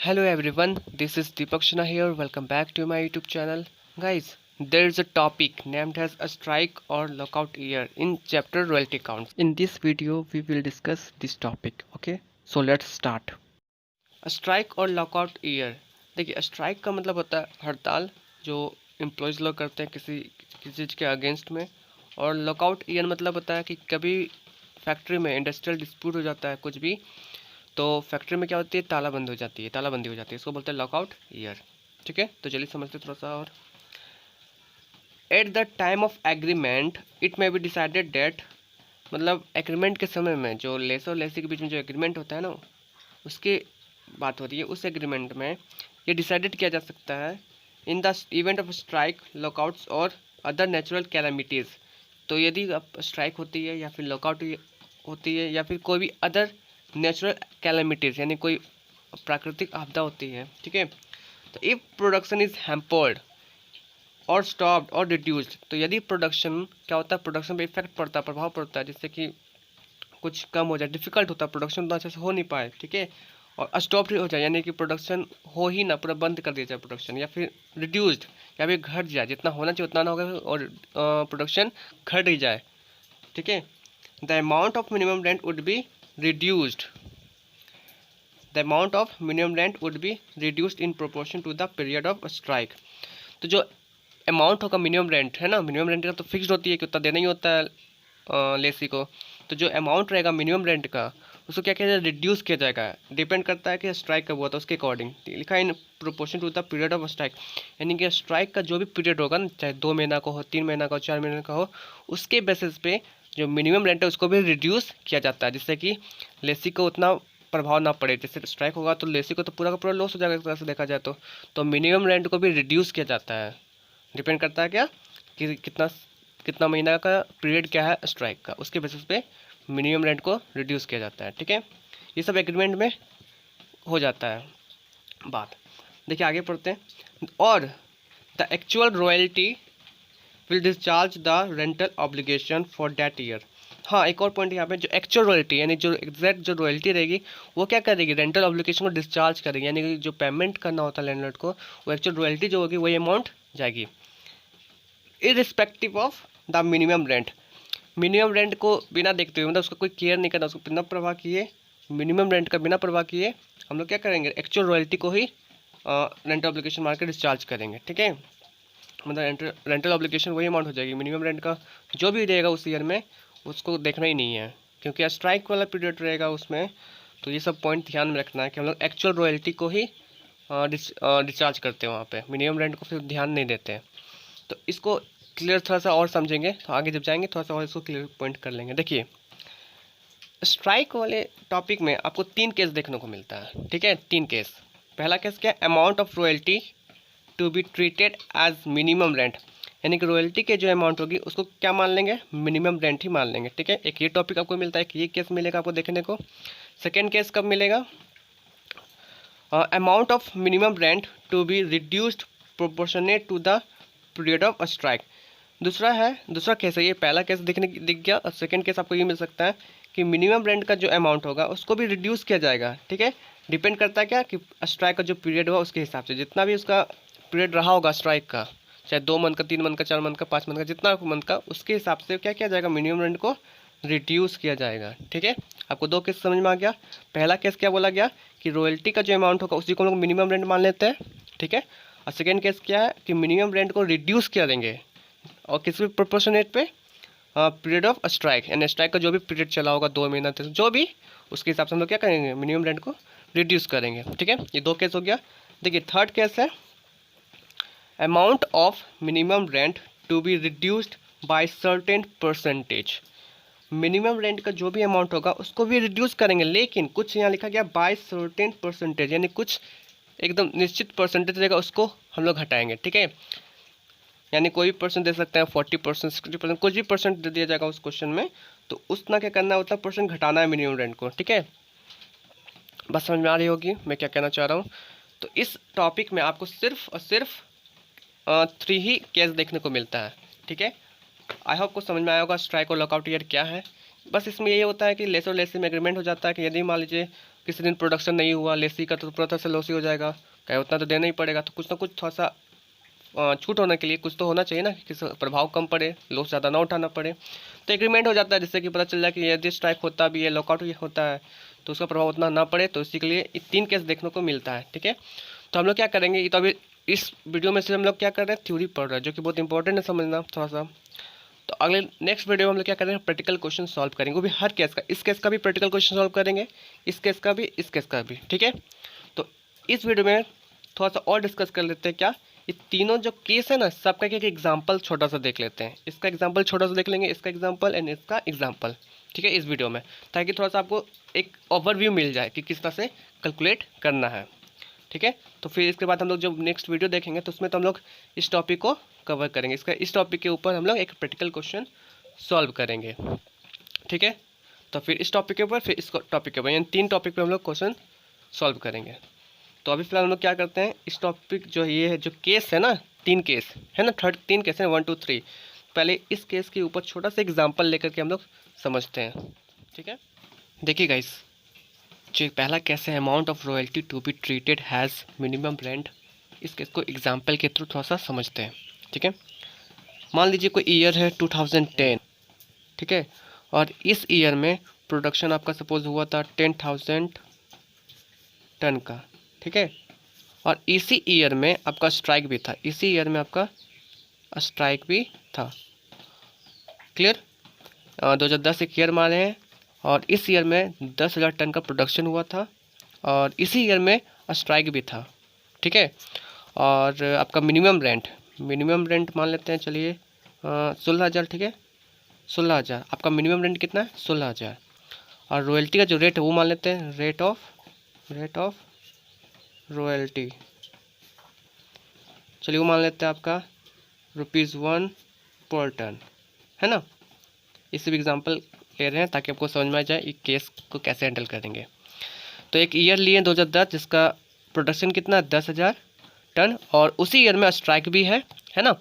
Hello everyone, this is Deepak Shana here. Welcome back to my YouTube channel. Guys, there is a topic named as a strike or lockout year in chapter royalty counts. In this video, we will discuss this topic. Okay, so let's start. A strike और lockout year. देखिए strike का मतलब होता है हड़ताल जो employees लोग करते हैं किसी चीज़ के अगेंस्ट में, और लॉकआउट ईयर मतलब होता है कि कभी फैक्ट्री में इंडस्ट्रियल डिस्प्यूट हो जाता है कुछ भी, तो फैक्ट्री में क्या होती है, तालाबंद हो जाती है, तालाबंदी हो जाती है, इसको बोलते हैं लॉकआउट ईयर। ठीक है, तो चलिए समझते थोड़ा सा और। At the time of agreement it may be decided date, मतलब एग्रीमेंट के समय में जो लेसर और लेसी के बीच में जो एग्रीमेंट होता है ना, उसकी बात हो रही है। उस एग्रीमेंट में ये डिसाइडेड किया जा सकता है in the event of strike, lockouts और अदर नेचुरल कैलामिटीज़। तो यदि अब स्ट्राइक होती है या फिर लॉकआउट होती है या फिर कोई भी अदर नेचुरल कैलामिटीज़ यानी कोई प्राकृतिक आपदा होती है, ठीक है, तो इफ़ प्रोडक्शन इज़ हैम्पर्ड और स्टॉप्ड और रिड्यूस्ड, तो यदि प्रोडक्शन क्या होता है, प्रोडक्शन पे इफेक्ट पड़ता है, प्रभाव पड़ता है, जिससे कि कुछ कम हो जाए, डिफिकल्ट होता है, प्रोडक्शन उतना अच्छे से हो नहीं पाए, ठीक है, और स्टॉप हो जाए यानी कि प्रोडक्शन हो ही ना, पूरा बंद कर दिया जाए प्रोडक्शन, या फिर रिड्यूस्ड या फिर घट जाए, जितना होना चाहिए उतना ना होगा और प्रोडक्शन घट ही जाए, ठीक है। The amount of minimum rent would be reduced, the amount of minimum rent would be reduced in proportion to the period of strike. तो जो अमाउंट होगा मिनिमम रेंट है ना, मिनिमम रेंट का तो फिक्स्ड होती है कि उतना देना ही होता है लेसी को, तो जो अमाउंट रहेगा मिनिमम रेंट का उसको क्या किया जाएगा, रिड्यूस किया जाएगा, डिपेंड करता है कि स्ट्राइक कब हुआ था उसके अकॉर्डिंग। लिखा है in proportion to the period of strike, यानी कि स्ट्राइक का जो भी पीरियड होगा ना, चाहे 2 महीना का हो, 3 महीना का हो, 4 महीने का हो, उसके बेसिस पे जो मिनिमम रेंट है उसको भी रिड्यूस किया जाता है, जिससे कि लेसी को उतना प्रभाव ना पड़े। जैसे स्ट्राइक होगा तो लेसी को तो पूरा का पूरा लॉस हो जाएगा एक तरह से देखा जाए तो मिनिमम रेंट को भी रिड्यूस किया जाता है। डिपेंड करता है क्या कि कितना कितना महीना का पीरियड क्या है स्ट्राइक का, उसके बेसिस पे मिनिमम रेंट को रिड्यूस किया जाता है, ठीक है। ये सब एग्रीमेंट में हो जाता है बात। देखिए आगे पढ़ते हैं। और the actual royalty will discharge the rental obligation for that year. हाँ, एक और पॉइंट यहाँ पे, जो एक्चुअल रॉयल्टी यानी जो एग्जैक्ट जो रॉयल्टी रहेगी वो क्या करेगी, रेंटल ऑब्लिगेशन को डिस्चार्ज करेगी, यानी कि जो पेमेंट करना होता है लैंडलॉर्ड को, वो एक्चुअल रॉयल्टी जो होगी वही अमाउंट जाएगी, irrespective of the minimum rent. Minimum rent को बिना देखते हुए, मतलब उसका कोई केयर नहीं करना, उसको बिना परवाह किए, मिनिमम रेंट का बिना परवाह किए हम लोग क्या करेंगे, एक्चुअल रॉयल्टी को ही रेंटल ऑब्लिगेशन मार के डिस्चार्ज करेंगे, ठीक है। मतलब रेंटल ऑब्लिगेशन वही अमाउंट हो जाएगी, मिनिमम रेंट का जो भी रहेगा उस ईयर में उसको देखना ही नहीं है, क्योंकि स्ट्राइक वाला पीरियड रहेगा उसमें। तो ये सब पॉइंट ध्यान में रखना है कि हम लोग एक्चुअल रॉयल्टी को ही डिस्चार्ज करते हैं, वहाँ पे मिनिमम रेंट को फिर ध्यान नहीं देते हैं। तो इसको क्लियर थोड़ा सा और समझेंगे, तो आगे जब जाएंगे थोड़ा सा और इसको क्लियर पॉइंट कर लेंगे। देखिए स्ट्राइक वाले टॉपिक में आपको 3 केस देखने को मिलता है, ठीक है, 3 केस। पहला केस क्या, amount of royalty to be treated as minimum rent, यानी कि रॉयल्टी के जो अमाउंट होगी उसको क्या मान लेंगे, मिनिमम रेंट ही मान लेंगे, ठीक है। एक ये टॉपिक आपको मिलता है कि ये केस मिलेगा आपको देखने को। सेकेंड केस कब मिलेगा, amount of minimum rent to be reduced proportionate to the period of strike. दूसरा केस है ये, पहला केस दिख गया, और सेकेंड केस आपको ये मिल सकता है कि मिनिमम रेंट का जो अमाउंट होगा उसको भी रिड्यूस किया जाएगा, ठीक है। डिपेंड करता है क्या कि स्ट्राइक का जो पीरियड होगा उसके हिसाब से, जितना भी उसका पीरियड रहा होगा स्ट्राइक का, चाहे 2 मंथ का, 3 मंथ का, 4 मंथ का, 5 मंथ का, जितना मंथ का, उसके हिसाब से क्या किया जाएगा, मिनिमम रेंट को रिड्यूस किया जाएगा, ठीक है। आपको 2 केस समझ में आ गया। पहला केस क्या बोला गया कि रॉयल्टी का जो अमाउंट होगा उसी को हम लोग मिनिमम रेंट मान लेते हैं, ठीक है। और सेकेंड केस क्या है कि मिनिमम रेंट को रिड्यूस किया देंगे, और किस भी प्रोपोर्शनेट पे, पीरियड ऑफ स्ट्राइक, यानी स्ट्राइक का जो भी पीरियड चला होगा 2 महीना तक जो भी, उसके हिसाब से हम लोग क्या करेंगे, मिनिमम रेंट को रिड्यूस करेंगे, ठीक है। ये 2 केस हो गया। देखिए थर्ड केस है amount of minimum rent to be reduced by certain percentage. Minimum rent का जो भी अमाउंट होगा उसको भी रिड्यूस करेंगे, लेकिन कुछ यहाँ लिखा गया बाय सर्टेन परसेंटेज, यानी कुछ एकदम निश्चित परसेंटेज रहेगा उसको हम लोग घटाएंगे, ठीक है। यानी कोई भी परसेंट दे सकते हैं, 40%, 60%, कुछ भी परसेंट दे दिया जाएगा उस क्वेश्चन में, तो उतना क्या करना है, उतना परसेंट घटाना है मिनिमम रेंट को, ठीक है। बस समझ में आ रही होगी मैं क्या कहना चाह रहा हूँ। तो इस टॉपिक में आपको सिर्फ और सिर्फ 3 ही केस देखने को मिलता है, ठीक है। आई होप को समझ में आया होगा स्ट्राइक और लॉकआउट ईयर क्या है। बस इसमें यही होता है कि लेस और लेस में एग्रीमेंट हो जाता है कि यदि मान लीजिए किसी दिन प्रोडक्शन नहीं हुआ लेसी का तो पूरा तरह से लॉस ही हो जाएगा, क्या उतना तो देना ही पड़ेगा। तो कुछ ना कुछ थोड़ा सा छूट होने के लिए कुछ तो होना चाहिए ना, कि प्रभाव कम पड़े, लॉस ज़्यादा ना उठाना पड़े। तो एग्रीमेंट हो जाता है जिससे कि पता चल जाए कि यदि स्ट्राइक होता भी है, लॉकआउट होता है, तो उसका प्रभाव उतना ना पड़े। तो इसी के लिए 3 केस देखने को मिलता है, ठीक है। तो हम लोग क्या करेंगे, ये तो अभी इस वीडियो में से हम लोग क्या कर रहे हैं, थ्योरी पढ़ रहे हैं, जो कि बहुत इंपॉर्टेंट है समझना थोड़ा सा। तो अगले नेक्स्ट वीडियो में हम लोग क्या करेंगे, प्रैक्टिकल क्वेश्चन सॉल्व करेंगे, वो भी हर केस का, इस केस का भी प्रैक्टिकल क्वेश्चन सॉल्व करेंगे, इस केस का भी, इस केस का भी, ठीक है। तो इस वीडियो में थोड़ा सा और डिस्कस कर लेते हैं क्या, ये तीनों जो केस है ना, सबका एक एग्जाम्पल छोटा सा देख लेते हैं। इसका एग्जाम्पल छोटा सा देख लेंगे, इसका एग्जाम्पल एंड इसका एग्जाम्पल, ठीक है, इस वीडियो में, ताकि थोड़ा सा आपको एक ओवरव्यू मिल जाए कि किस तरह से कैलकुलेट करना है, ठीक है। तो फिर इसके बाद हम लोग जब नेक्स्ट वीडियो देखेंगे तो उसमें तो हम लोग इस टॉपिक को कवर करेंगे, इस टॉपिक के ऊपर हम लोग एक प्रैक्टिकल क्वेश्चन सॉल्व करेंगे, ठीक है। तो फिर इस टॉपिक के ऊपर, फिर इस टॉपिक के ऊपर, यानी 3 टॉपिक पे हम लोग क्वेश्चन सॉल्व करेंगे। तो अभी फिलहाल हम लोग क्या करते हैं, इस टॉपिक जो ये है, जो केस है ना, 3 केस है ना, 3 केस है, 1 2 3, पहले इस केस के ऊपर छोटा सा एग्जाम्पल लेकर के हम लोग समझते हैं, ठीक है। देखिए गाइस, जो पहला केस है, amount of royalty to be treated as minimum rent, इस केस को एग्जाम्पल के थ्रू थोड़ा सा समझते हैं, ठीक है। मान लीजिए कोई ईयर है 2010, ठीक है, और इस ईयर में प्रोडक्शन आपका सपोज हुआ था 10,000 टन का, ठीक है। और इसी ईयर में आपका स्ट्राइक भी था, इसी ईयर में आपका स्ट्राइक भी था, क्लियर। 2010 एक ईयर माने हैं, और इस ईयर में 10,000 टन का प्रोडक्शन हुआ था, और इसी ईयर में स्ट्राइक भी था, ठीक है। और आपका मिनिमम रेंट मान लेते हैं, चलिए 16,000, ठीक है, 16,000 आपका मिनिमम रेंट कितना है, 16,000। और रॉयल्टी का जो रेट है वो मान लेते हैं, रेट ऑफ रॉयल्टी, चलिए वो मान लेते हैं आपका ₹1 पर टन, है ना। इस भी एग्जांपल ले रहे हैं ताकि आपको समझ में आ जाए इस केस को कैसे हैंडल करेंगे। तो एक ईयर लिए 2010 जिसका प्रोडक्शन कितना 10,000 टन, और उसी ईयर में स्ट्राइक भी है ना।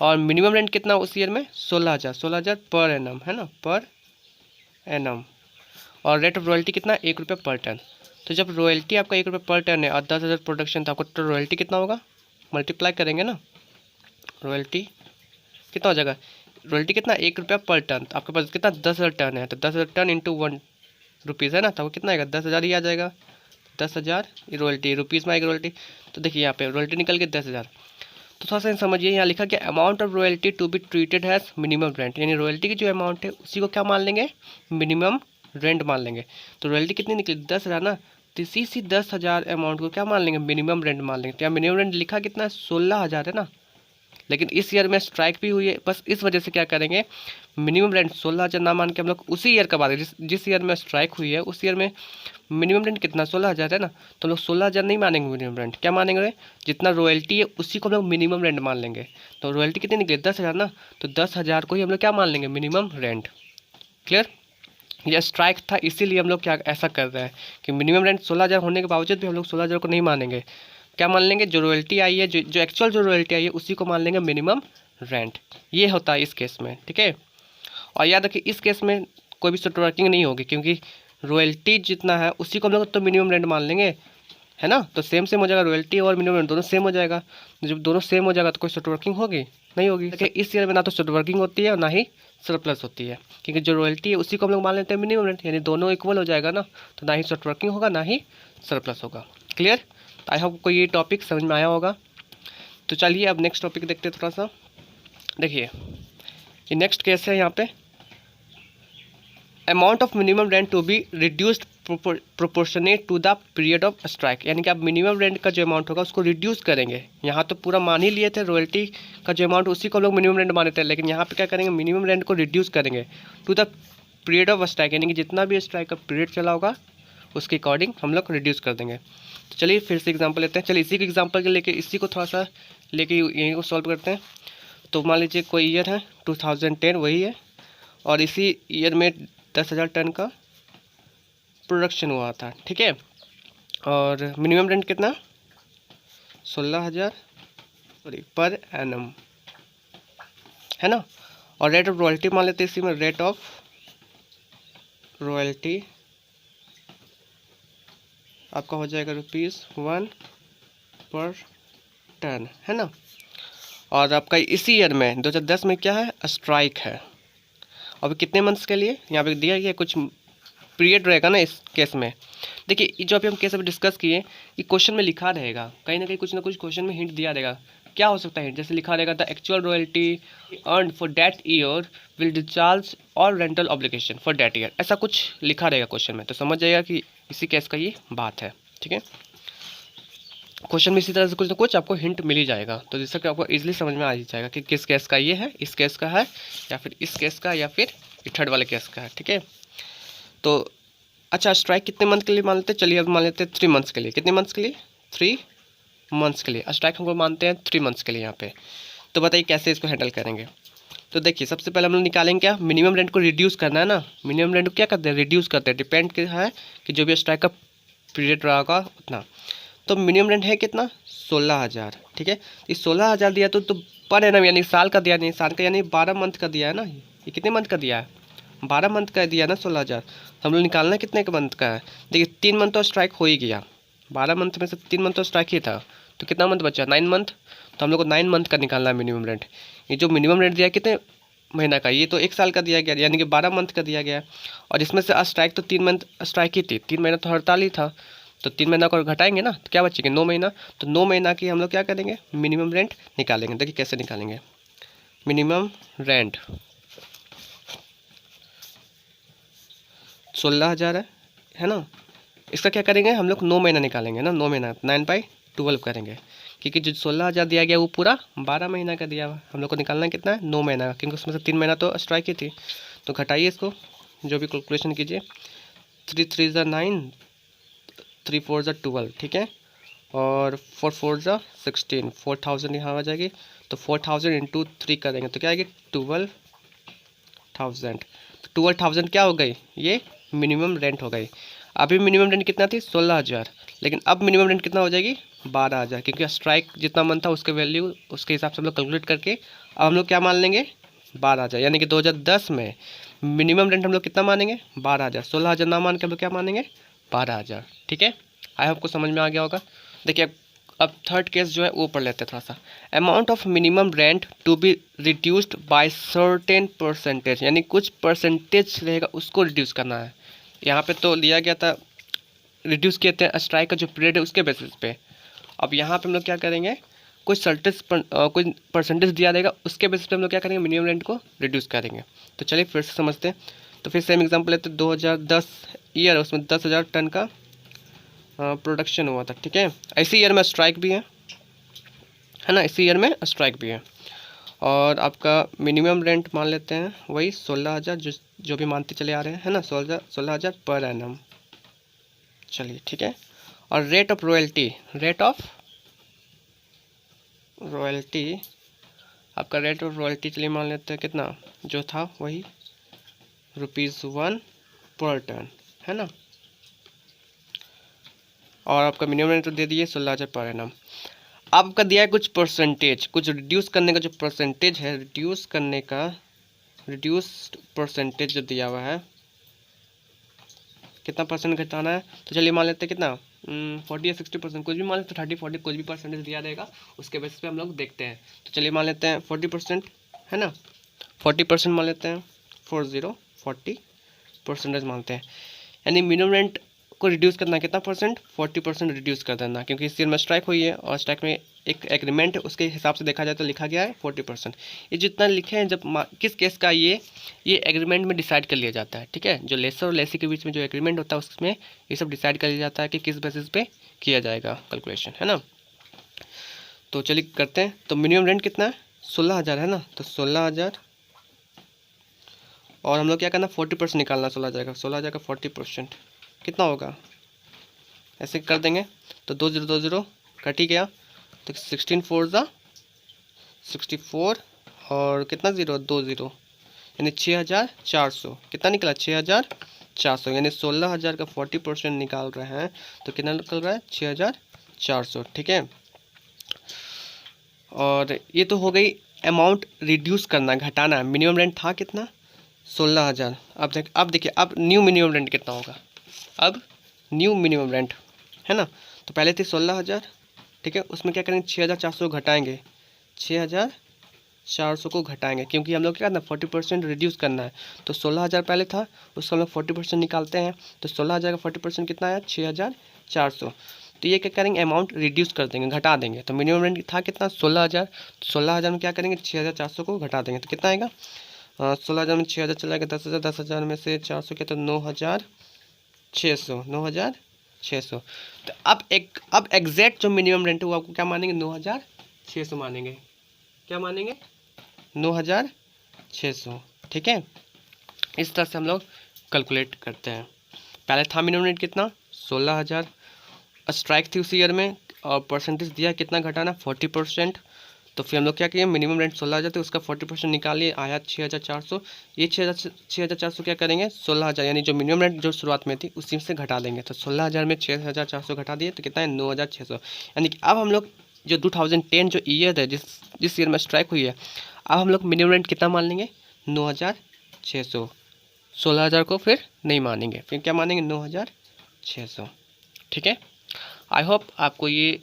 और मिनिमम रेंट कितना उस ईयर में 16,000 पर एनम, है ना, पर एनम। और रेट ऑफ रॉयल्टी कितना ₹1 पर टन। तो जब रॉयल्टी आपका ₹1 पर टन है और 10,000 प्रोडक्शन था, आपको तो रॉयल्टी कितना होगा, मल्टीप्लाई करेंगे ना, रॉयल्टी कितना हो जाएगा, रॉयल्टी कितना ₹1 पर टन, तो आपके पास कितना 10,000 टन है, तो 10,000 टन इंटू 1 रुपीज़ है ना, तो वो कितना आएगा 10,000 ही आ जाएगा, 10,000 रॉयल्टी, रुपीज़ में आएगी रॉयल्टी। तो देखिए यहाँ पे रॉयल्टी निकल के 10,000। तो थोड़ा सा समझिए, यहाँ लिखा गया amount of royalty to be treated as minimum rent, यानी रॉयल्टी की जो अमाउंट है उसी को क्या मान लेंगे, मिनिमम रेंट मान लेंगे। तो रॉयल्टी कितनी निकली 10,000 ना, तो इसी 10,000 अमाउंट को क्या मान लेंगे, मिनिमम रेंट मान लेंगे। तो यहाँ मिनिमम रेंट लिखा कितना है 16,000 है ना, लेकिन इस ईयर में स्ट्राइक भी हुई है, बस इस वजह से क्या करेंगे, मिनिमम रेंट 16,000 ना मान के हम लोग उसी ईयर का बात है, जिस ईयर में स्ट्राइक हुई है उस ईयर में मिनिमम रेंट कितना 16,000 है ना, तो लोग 16,000 नहीं मानेंगे मिनिमम रेंट, क्या मानेंगे, जितना रॉयल्टी है उसी को हम लोग मिनिमम रेंट मान लेंगे। तो रॉयल्टी कितनी निकली 10,000 ना, तो 10,000 को ही हम लोग क्या मान लेंगे, मिनिमम रेंट, क्लियर। यह स्ट्राइक था इसीलिए हम लोग क्या ऐसा कर रहे हैं कि मिनिमम रेंट 16,000 होने के बावजूद भी हम लोग 16,000 को नहीं मानेंगे, क्या मान लेंगे, जो रॉयल्टी आई है, जो एक्चुअल जो रॉयल्टी आई है उसी को मान लेंगे मिनिमम रेंट। ये होता है इस केस में, ठीक है। और याद रखिए इस केस में कोई भी नेटवर्किंग नहीं होगी, क्योंकि रॉयल्टी जितना है उसी को हम लोग तो मिनिमम रेंट मान लेंगे, है ना। तो सेम हो जाएगा, रॉयल्टी और मिनिमम रेंट दोनों सेम हो जाएगा। जब दोनों सेम हो जाएगा तो कोई नेटवर्किंग होगी नहीं होगी। देखिए इस ईयर में ना तो नेटवर्किंग होती है और ना ही सरप्लस होती है, क्योंकि जो रॉयल्टी है उसी को हम लोग मान लेते हैं मिनिमम रेंट, यानी दोनों इक्वल हो जाएगा ना, तो ना ही नेटवर्किंग होगा ना ही सरप्लस होगा, क्लियर। आई होप को ये टॉपिक समझ में आया होगा। तो चलिए अब नेक्स्ट टॉपिक देखते हैं थोड़ा सा। देखिए ये नेक्स्ट केस है, यहाँ पे amount of minimum rent to be reduced proportionate to the period of strike, यानी कि आप मिनिमम रेंट का जो अमाउंट होगा उसको रिड्यूस करेंगे। यहाँ तो पूरा मान ही लिए थे रॉयल्टी का जो अमाउंट उसी को हम लोग मिनिमम रेंट माने थे, लेकिन यहाँ पे क्या करेंगे, मिनिमम रेंट को रिड्यूस करेंगे to the period of strike, यानी कि जितना भी स्ट्राइक का पीरियड चला होगा उसके अकॉर्डिंग हम लोग रिड्यूस कर देंगे। तो चलिए फिर से एग्जाम्पल लेते हैं, चलिए इसी के एग्जाम्पल के लेके इसी को थोड़ा सा लेके यहीं को सॉल्व करते हैं। तो मान लीजिए कोई ईयर है 2010 वही है, और इसी ईयर में 10,000 टन का प्रोडक्शन हुआ था, ठीक है। और मिनिमम रेंट कितना 16,000 पर एनम, है ना। और रेट ऑफ रॉयल्टी मान लेते हैं इसी में, रेट ऑफ रॉयल्टी आपका हो जाएगा ₹1 पर टन, है ना। और आपका इसी ईयर में 2010 में क्या है, स्ट्राइक है। अब कितने मंथ्स के लिए यहाँ पे दिया गया, कुछ पीरियड रहेगा ना इस केस में। देखिए ये जो अभी हम केस अभी डिस्कस किए, ये क्वेश्चन में लिखा रहेगा, कहीं ना कुछ क्वेश्चन में हिंट दिया रहेगा। क्या हो सकता है, जैसे लिखा रहेगा the actual royalty earn for that year will discharge our rental obligation for that year, ऐसा कुछ लिखा रहेगा क्वेश्चन में। तो समझ जाएगा कि इसी केस का ये बात है, ठीक है। क्वेश्चन में इसी तरह से कुछ ना कुछ आपको हिंट मिल ही जाएगा, तो जिससे कि आपको इजीली समझ में आ ही जाएगा कि किस केस का ये है, इस केस का है, या फिर इस केस का, या फिर थर्ड वाले केस का है, ठीक है। तो अच्छा, स्ट्राइक कितने मंथ के लिए मान लेते हैं, चलिए अब मान लेते हैं 3 मंथ्स के लिए। कितने मंथ्स के लिए, 3 मंथ्स के लिए स्ट्राइक हमको मानते हैं 3 मंथ्स के लिए यहाँ पे। तो बताइए कैसे इसको हैंडल करेंगे। तो देखिए सबसे पहले हम लोग निकालेंगे क्या, मिनिमम रेंट को रिड्यूस करना है ना। मिनिमम रेंट को क्या करते हैं, रिड्यूस करते हैं, डिपेंड क्या है कि जो भी स्ट्राइक का पीरियड रहा होगा उतना। तो मिनिमम रेंट है कितना, 16,000, ठीक है। इस 16,000 दिया तो पर एनम यानी साल का दिया, नहीं साल का यानी 12 मंथ का दिया है ना। ये कितने मंथ का दिया है, 12 मंथ का दिया ना 16,000। हम लोग निकालना कितने का मंथ का है। देखिए 3 मंथ तो स्ट्राइक हो ही गया, 12 मंथ में से 3 मंथ तो स्ट्राइक ही था, तो कितना मंथ बचा, 9 मंथ। तो हम लोग को 9 मंथ का निकालना है मिनिमम रेंट। ये जो मिनिमम रेंट दिया कितने महीना का, ये तो 1 साल का दिया गया, यानी कि 12 मंथ का दिया गया। और इसमें से स्ट्राइक तो 3 मंथ स्ट्राइक ही थी, 3 महीना तो हड़ताल ही था। तो 3 महीना को घटाएंगे ना, तो क्या बचेंगे, 9 महीना। तो 9 महीना की हम लोग क्या करेंगे, मिनिमम रेंट निकालेंगे। देखिए कैसे निकालेंगे, मिनिमम रेंट 16,000 है ना। इसका क्या करेंगे हम लोग, 9 महीना निकालेंगे ना, 9 महीना 9/12 करेंगे, क्योंकि जो 16,000 दिया गया वो पूरा 12 महीना का दिया हुआ। हम लोग को निकालना है कितना है, 9 महीना का, क्योंकि उसमें से 3 महीना तो स्ट्राइक ही थी। तो घटाइए इसको, जो भी कैलकुलेशन कीजिए, 3 3 ज़ा 9, 3 4 ज़ा 12, ठीक है। और 4 4 ज़ा 16, 4,000 यहाँ आ जाएगी। तो 4,000 इंटू 3 करेंगे तो क्या आएगी, 12,000। तो 12,000 क्या हो गई, ये मिनिमम रेंट हो गई। अभी मिनिमम रेंट कितना थी, 16,000, लेकिन अब मिनिमम रेंट कितना हो जाएगी, 12,000, क्योंकि स्ट्राइक जितना मन था उसके वैल्यू उसके हिसाब से हम लोग कैलकुलेट करके अब हम लोग क्या मान लेंगे, 12,000। यानी कि 2010 में मिनिमम रेंट हम लोग कितना मानेंगे, 12,000। 16,000 ना मान के हम लोग क्या मानेंगे, 12,000, ठीक है। आई होप को समझ में आ गया होगा। देखिए अब थर्ड केस जो है वो पढ़ लेते हैं थोड़ा सा। Amount of minimum rent to be reduced by certain percentage, यानी कुछ परसेंटेज रहेगा उसको रिड्यूस करना है। यहाँ पे तो लिया गया था, रिड्यूस किए थे स्ट्राइक का जो पीरियड है उसके बेसिस पे। अब यहाँ पे हम लोग क्या करेंगे, कुछ कुछ परसेंटेज दिया रहेगा उसके बेसिस पे हम लोग क्या करेंगे, मिनिमम रेंट को रिड्यूस करेंगे। तो चलिए फिर से समझते हैं। तो फिर सेम एग्जाम्पल लेते हैं, 2010 ईयर, उसमें 10,000 टन का प्रोडक्शन हुआ था, ठीक है। इसी ईयर में स्ट्राइक भी है ना, इसी ईयर में स्ट्राइक भी है। और आपका मिनिमम रेंट मान लेते हैं वही 16,000, जो भी मानते चले आ रहे हैं, है ना, 16,000 पर एनम। चलिए ठीक है। और रेट ऑफ रॉयल्टी, आपका रेट ऑफ रॉयल्टी चलिए मान लेते हैं कितना, जो था वही ₹1 पर टन, है ना। और आपका मिनिमम रेंट तो दे दिए 16,000 पर एनम। आपका दिया है कुछ परसेंटेज, कुछ रिड्यूस करने का जो परसेंटेज है, रिड्यूस्ड परसेंटेज जो दिया हुआ है, कितना परसेंट घटाना है। तो चलिए मान लेते हैं कितना, 40 या 60%, कुछ भी मान लेते हैं, 30-40 कुछ भी परसेंटेज दिया रहेगा उसके बेसिस पे हम लोग देखते हैं। तो चलिए मान लेते हैं 40%, है ना, 40% मान लेते हैं, 40% मानते हैं। यानी मिनिमम रेंट को रिड्यूस करना कितना परसेंट, 40% रिड्यूस कर देना, क्योंकि इस ईयर में स्ट्राइक हुई है और स्ट्राइक में एक एग्रीमेंट है, उसके हिसाब से देखा जाए तो लिखा गया है 40%। ये जितना लिखे हैं, जब किस केस का ये एग्रीमेंट में डिसाइड कर लिया जाता है, ठीक है। जो लेसर और लेसी के बीच में जो एग्रीमेंट होता है उसमें ये सब डिसाइड कर लिया जाता है कि किस बेसिस पे किया जाएगा कैलकुलेशन, है ना। तो चलिए करते हैं। तो मिनिमम रेंट कितना है, 16,000 है ना। तो 16,000 और हम लोग क्या करना, 40% निकालना 16,000 का। 16,000 का 40% कितना होगा, ऐसे कर देंगे। तो 2020 कट ही गया, तो 16 4 ज़ा 64 और कितना ज़ीरो, 2 ज़ीरो, यानी 6,400। कितना निकला, 6,400, यानी 16,000 का 40% निकाल रहे हैं तो कितना निकल रहा है, 6,400, ठीक है। और ये तो हो गई अमाउंट रिड्यूस करना, घटाना। मिनिमम रेंट था कितना, 16,000। अब देखिए अब न्यू मिनिमम रेंट कितना होगा। अब न्यू मिनिमम रेंट है ना। तो पहले थी 16,000, ठीक है, उसमें क्या करेंगे 6,400 घटाएंगे, 6,400 को घटाएंगे, क्योंकि हम लोग क्या करना 40% रिड्यूस करना है। तो 16,000 पहले था, उसको हम लोग 40% निकालते हैं। तो 16,000 का 40% कितना आया 6,400। तो ये क्या करेंगे अमाउंट रिड्यूस कर देंगे, घटा देंगे। तो मिनिमम रेंट था कितना 16,000, तो 16,000 में क्या करेंगे 6,400 को घटा देंगे। तो कितना आएगा 16,000 में 6,000 चला गया 10,000, 10,000 में से 400 क्या, तो 9,600, 9,600। तो अब एग्जैक्ट जो मिनिमम रेंट है वो आपको क्या मानेंगे 9,600 मानेंगे। क्या मानेंगे 9,600, ठीक है। इस तरह से हम लोग कैलकुलेट करते हैं। पहले था मिनिमम रेंट कितना 16,000, स्ट्राइक थी उसी ईयर में, और परसेंटेज दिया कितना घटाना 40%। तो फिर हम लोग क्या किए मिनिमम रेंट 16,000 थे, उसका 40% निकालिए, आया 6,400। ये 6,400 क्या करेंगे 16,000 यानी जो मिनिमम रेंट जो शुरुआत में थी उसी से घटा देंगे। तो 16,000 में 6,400 घटा दिए तो कितना है 9,600। यानी कि अब हम लोग जो 2010 जो ईयर है जिस ईयर में स्ट्राइक हुई है, अब हम लोग मिनिमम रेंट कितना मान लेंगे 9,600। 16,000 को फिर नहीं मानेंगे, फिर क्या मानेंगे 9,600, ठीक है। आई होप आपको ये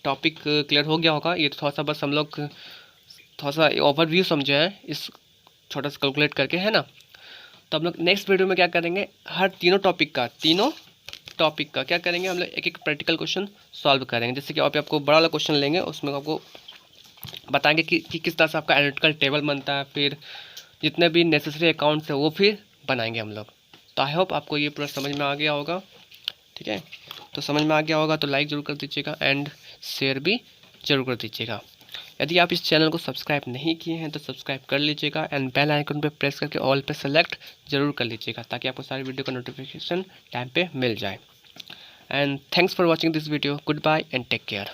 टॉपिक क्लियर हो गया होगा। ये थोड़ा सा बस हम लोग थोड़ा सा ओवरव्यू समझे हैं इस छोटा सा कैलकुलेट करके, है ना। तो हम लोग नेक्स्ट वीडियो में क्या करेंगे हर तीनों टॉपिक का क्या करेंगे हम लोग एक एक प्रैक्टिकल क्वेश्चन सॉल्व करेंगे। जैसे कि आपको बड़ा वाला क्वेश्चन लेंगे, उसमें आपको बताएंगे कि किस तरह से आपका एनालिटिकल टेबल बनता है, फिर जितने भी नेसेसरी अकाउंट्स है वो फिर बनाएंगे हम लोग। तो आई होप आपको ये पूरा समझ में आ गया होगा, ठीक है। तो समझ में आ गया होगा तो लाइक ज़रूर कर दीजिएगा एंड शेयर भी ज़रूर कर दीजिएगा। यदि आप इस चैनल को सब्सक्राइब नहीं किए हैं तो सब्सक्राइब कर लीजिएगा एंड बेल आइकन पर प्रेस करके ऑल पे सेलेक्ट ज़रूर कर लीजिएगा, ताकि आपको सारी वीडियो का नोटिफिकेशन टाइम पे मिल जाए। And thanks for watching this video, goodbye and take care.